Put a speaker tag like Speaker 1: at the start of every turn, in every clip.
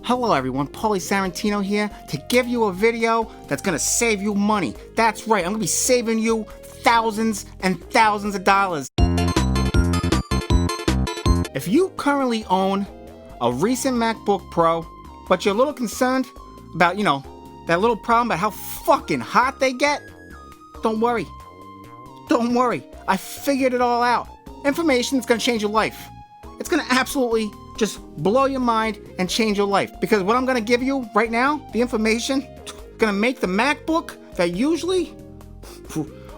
Speaker 1: Hello everyone, Pauly Sarantino here to give you a video that's gonna save you money. That's right, I'm gonna be saving you thousands and thousands of dollars. If you currently own a recent MacBook Pro, but you're a little concerned about, that little problem about how fucking hot they get, don't worry. Don't worry, I figured it all out. Information that's gonna change your life. It's gonna absolutely just blow your mind and change your life. Because what I'm gonna give you right now, the information, gonna make the MacBook that usually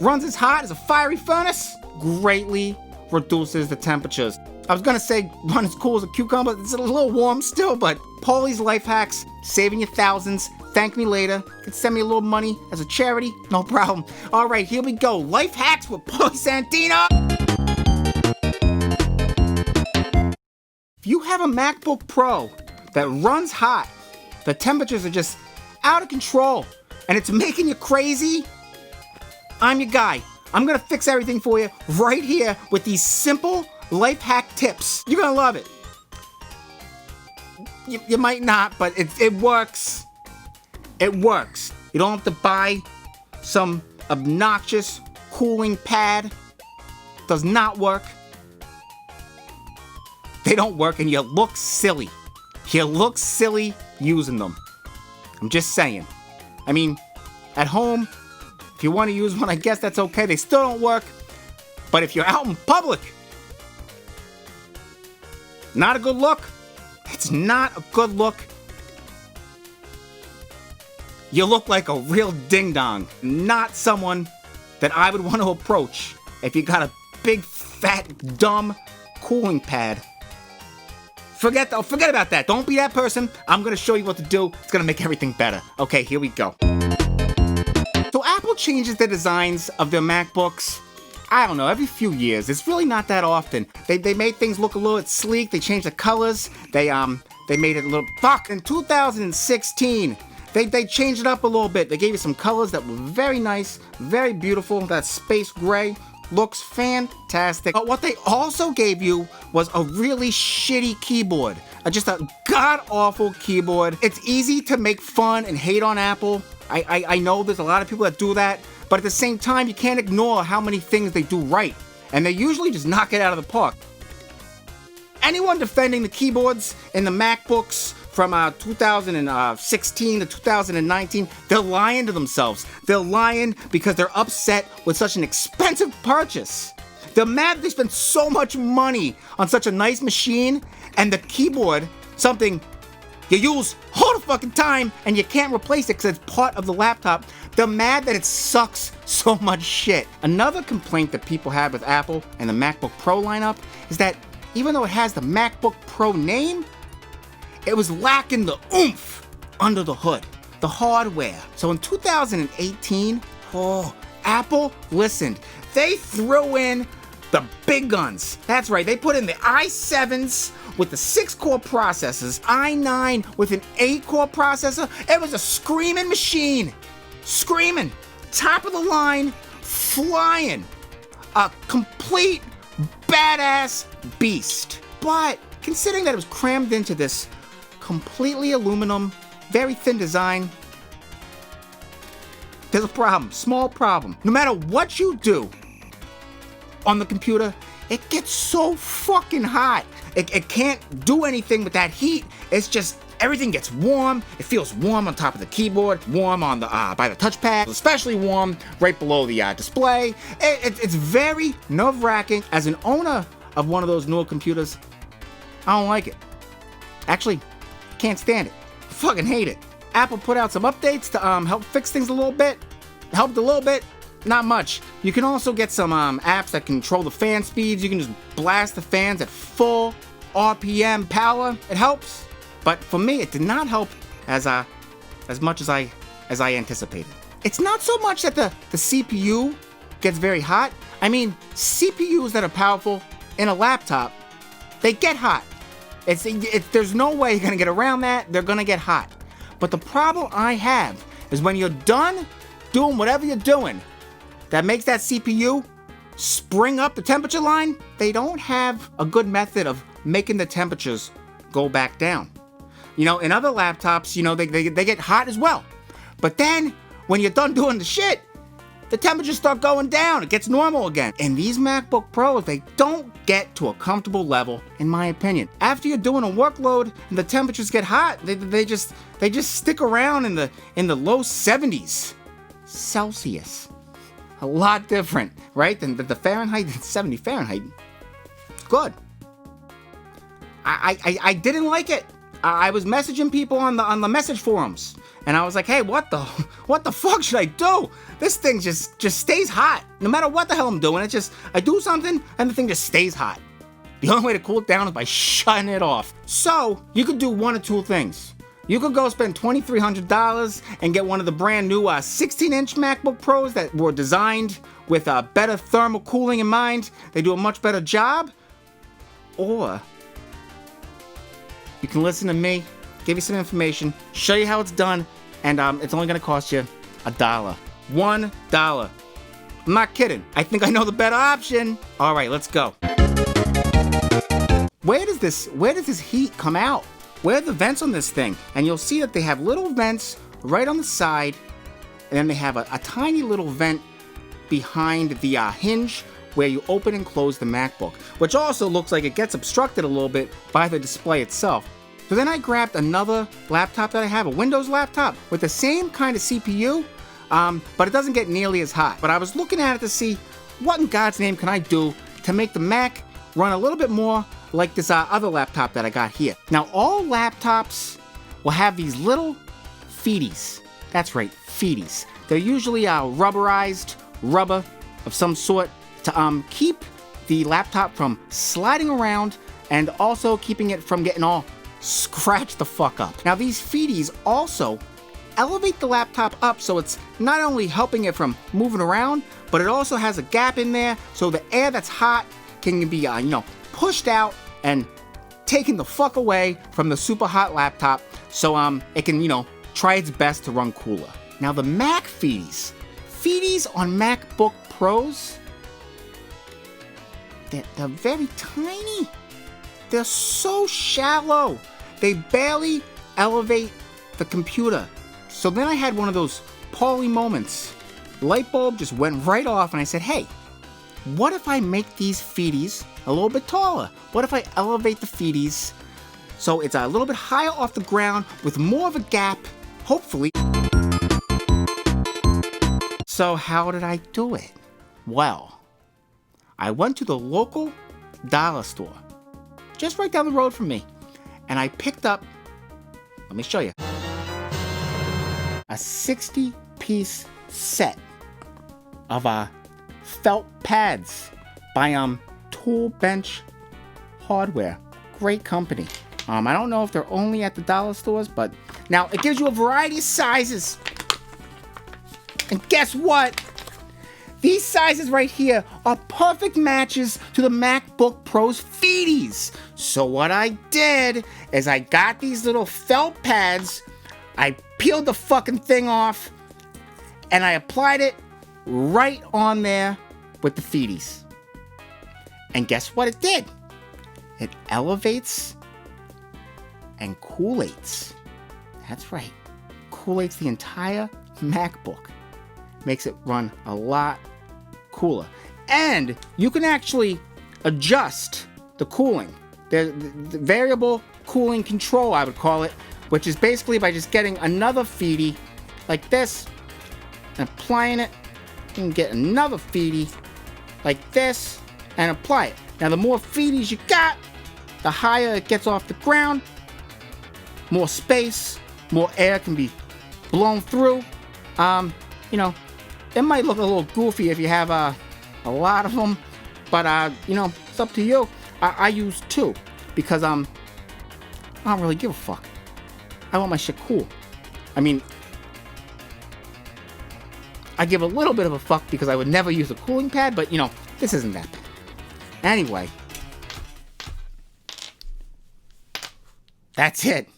Speaker 1: runs as hot as a fiery furnace, greatly reduces the temperatures. I was gonna say run as cool as a cucumber, it's a little warm still, but Pauly's Life Hacks, saving you thousands. Thank me later. You can send me a little money as a charity, no problem. All right, here we go. Life Hacks with Pauly Sarantino. If you have a MacBook Pro that runs hot, the temperatures are just out of control, and it's making you crazy, I'm your guy. I'm gonna fix everything for you right here with these simple life hack tips. You're gonna love it. You might not, but it works. It works. You don't have to buy some obnoxious cooling pad. Does not work. They don't work and you look silly. You look silly using them. I'm just saying. I mean, at home, if you want to use one, I guess that's okay. They still don't work. But if you're out in public, not a good look. It's not a good look. You look like a real ding-dong. Not someone that I would want to approach if you got a big, fat, dumb cooling pad. Forget about that. Don't be that person. I'm gonna show you what to do. It's gonna make everything better. Okay, here we go. So Apple changes the designs of their MacBooks, I don't know, every few years. It's really not that often. They made things look a little bit sleek. They changed the colors. They made it a little... Fuck! In 2016, they changed it up a little bit. They gave you some colors that were very nice, very beautiful. That space gray looks fantastic. But what they also gave you was a really shitty keyboard. Just a god-awful keyboard. It's easy to make fun and hate on Apple. I know there's a lot of people that do that, but at the same time, you can't ignore how many things they do right. And they usually just knock it out of the park. Anyone defending the keyboards in the MacBooks from 2016 to 2019, they're lying to themselves. They're lying because they're upset with such an expensive purchase. They're mad they spent so much money on such a nice machine, and the keyboard, something you use all the fucking time and you can't replace it because it's part of the laptop. They're mad that it sucks so much shit. Another complaint that people have with Apple and the MacBook Pro lineup is that even though it has the MacBook Pro name, it was lacking the oomph under the hood, the hardware. So in 2018, Apple listened. They threw in the big guns. That's right, they put in the i7s with the 6-core processors, i9 with an 8-core processor. It was a screaming machine. Screaming. Top of the line, flying. A complete badass beast. But considering that it was crammed into this completely aluminum, very thin design, there's a problem, small problem. No matter what you do on the computer, it gets so fucking hot. It can't do anything with that heat. It's just, everything gets warm. It feels warm on top of the keyboard, warm on the by the touchpad, especially warm right below the display. It's very nerve-wracking. As an owner of one of those newer computers, I don't like it. Actually, can't stand it. Fucking hate it. Apple put out some updates to help fix things a little bit. Helped a little bit, not much. You can also get some apps that control the fan speeds. You can just blast the fans at full RPM power. It helps, but for me, it did not help as much as I anticipated. It's not so much that the CPU gets very hot. I mean, CPUs that are powerful in a laptop, they get hot. There's no way you're gonna get around that. They're gonna get hot. But the problem I have is when you're done doing whatever you're doing that makes that CPU spring up the temperature line, they don't have a good method of making the temperatures go back down. In other laptops, they get hot as well. But then, when you're done doing the shit, the temperatures start going down. It gets normal again. And these MacBook Pros, they don't get to a comfortable level, in my opinion. After you're doing a workload and the temperatures get hot, they just stick around in the low 70s Celsius. A lot different, right? Than the Fahrenheit, 70 Fahrenheit. Good. I didn't like it. I was messaging people on the message forums, and I was like, hey, what the fuck should I do? This thing just stays hot. No matter what the hell I'm doing, I do something and the thing just stays hot. The only way to cool it down is by shutting it off. So, you could do one of two things. You could go spend $2,300 and get one of the brand new 16-inch MacBook Pros that were designed with better thermal cooling in mind. They do a much better job. Or you can listen to me, give you some information, show you how it's done, and it's only going to cost you $1. $1. I'm not kidding. I think I know the better option. All right, let's go. Where does this heat come out? Where are the vents on this thing? And you'll see that they have little vents right on the side, and then they have a tiny little vent behind the hinge where you open and close the MacBook, which also looks like it gets obstructed a little bit by the display itself. So then I grabbed another laptop that I have, a Windows laptop with the same kind of CPU, but it doesn't get nearly as hot. But I was looking at it to see what in God's name can I do to make the Mac run a little bit more like this other laptop that I got here. Now, all laptops will have these little feeties. That's right, feeties. They're usually rubberized rubber of some sort to keep the laptop from sliding around and also keeping it from getting all scratched the fuck up. Now, these feeties also elevate the laptop up, so it's not only helping it from moving around, but it also has a gap in there so the air that's hot can be pushed out and taken the fuck away from the super hot laptop, so it can try its best to run cooler. Now, the Mac feeties on MacBook Pros, they're very tiny. They're so shallow. They barely elevate the computer. So then I had one of those Pauly moments. Light bulb just went right off, and I said, hey, what if I make these feeties a little bit taller? What if I elevate the feeties so it's a little bit higher off the ground with more of a gap, hopefully. So how did I do it? Well, I went to the local dollar store, just right down the road from me, and I picked up, let me show you, a 60-piece set of felt pads by Tool Bench Hardware. Great company. I don't know if they're only at the dollar stores, but now it gives you a variety of sizes. And guess what? These sizes right here are perfect matches to the MacBook Pro's feeties. So what I did is I got these little felt pads, I peeled the fucking thing off, and I applied it right on there with the feeties. And guess what it did? It elevates and coolates. That's right. Coolates the entire MacBook. Makes it run a lot cooler. And you can actually adjust the cooling. The variable cooling control, I would call it, which is basically by just getting another feedie like this and applying it. You can get another feedie like this and apply it. Now, the more feedies you got, the higher it gets off the ground, more space, more air can be blown through. It might look a little goofy if you have a lot of them, but it's up to you. I use 2 because I don't really give a fuck. I want my shit cool. I mean, I give a little bit of a fuck because I would never use a cooling pad, but this isn't that bad. Anyway, that's it.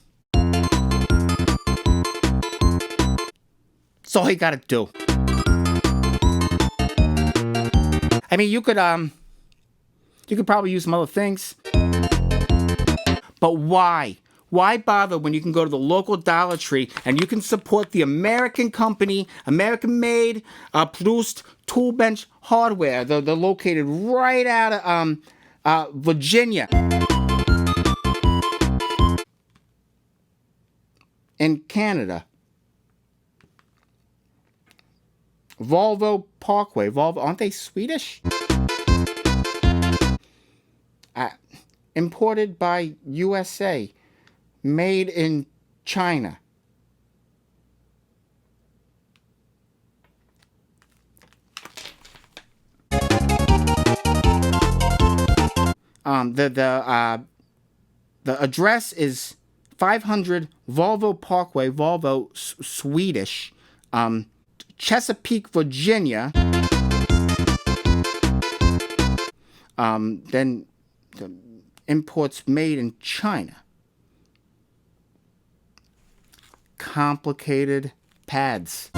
Speaker 1: That's all you gotta do. I mean, you could probably use some other things. But why? Why bother when you can go to the local Dollar Tree and you can support the American company, American-made, produced tool bench hardware? They're located right out of Virginia. In Canada. Volvo Parkway. Volvo, aren't they Swedish? Imported by USA. Made in China. The address is 500 Volvo Parkway, Volvo, Swedish, Chesapeake, Virginia. Then the imports made in China. Complicated pads.